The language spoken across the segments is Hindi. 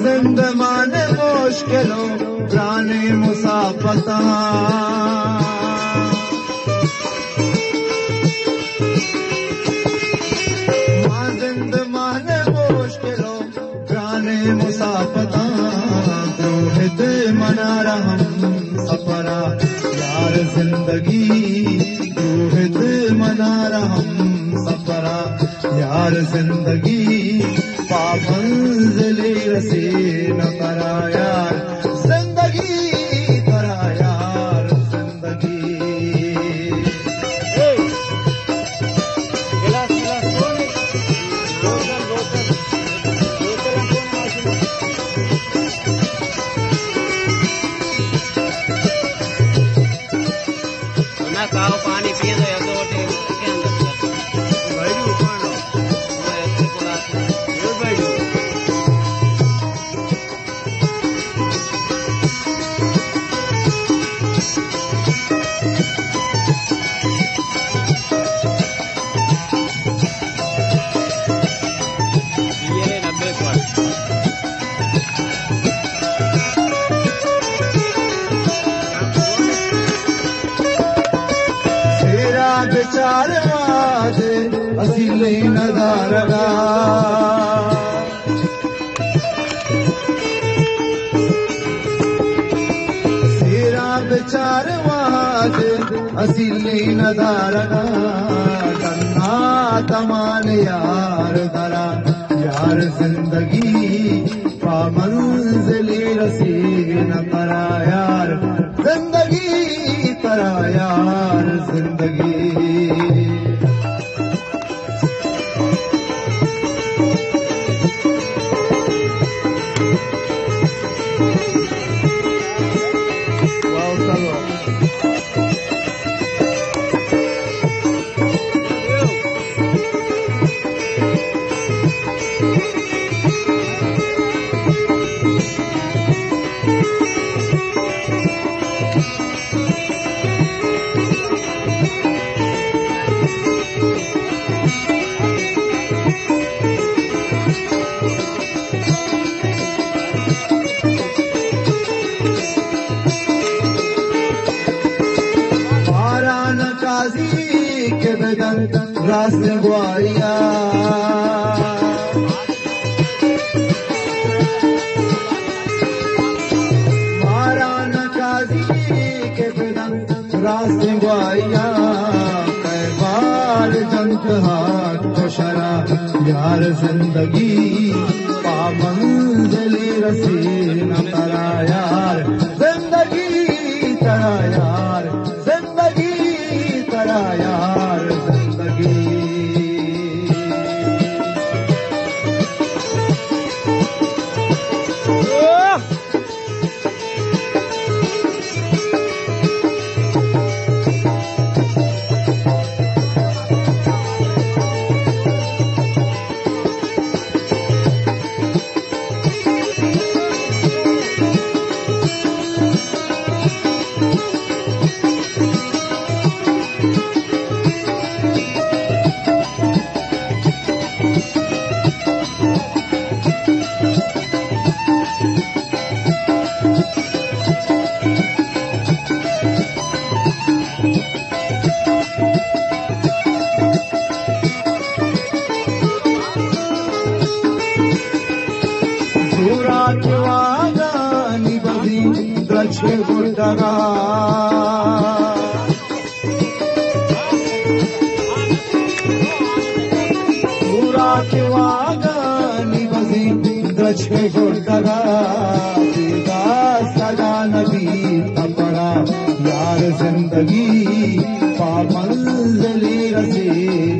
जिंदमान मुश्किलों प्राणे मुसाफता जिंदमान मुश्किलों प्राणे मुसाफता रोहित मना रहम सफरा यार जिंदगी रोहित मना रहम सफरा यार जिंदगी मंजिले रसे न करा यार जिंदगी करा यार जिंदगी मैं खाओ पानी पिए तो या दो के अंदर चार वाद असीले नजारगा सेरा बेचार वाद असीले नजारगा तन्हा तमान यार दरा यार जिंदगी पा मंजिले रसे न करा यार जिंदगी करा यार जिंदगी रास गुआरिया मारा नकाजी के बिना रास गुआरिया कैबार जंत हाथ को शरा यार जिंदगी पा मंजिले रसे न करा यार जिंदगी करा यार जिंदगी करा यार गुड़गा पूरा वागानी बसी द्रछे गुड़गा सदा नबी अपना यार जिंदगी पा मंजिले रसे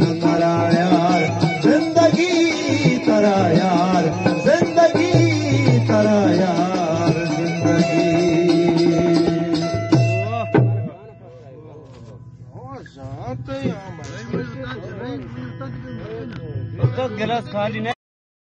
न करा यार जिंदगी करा यार जिंदगी करा यार जिंदगी तो गिलास खाली नहीं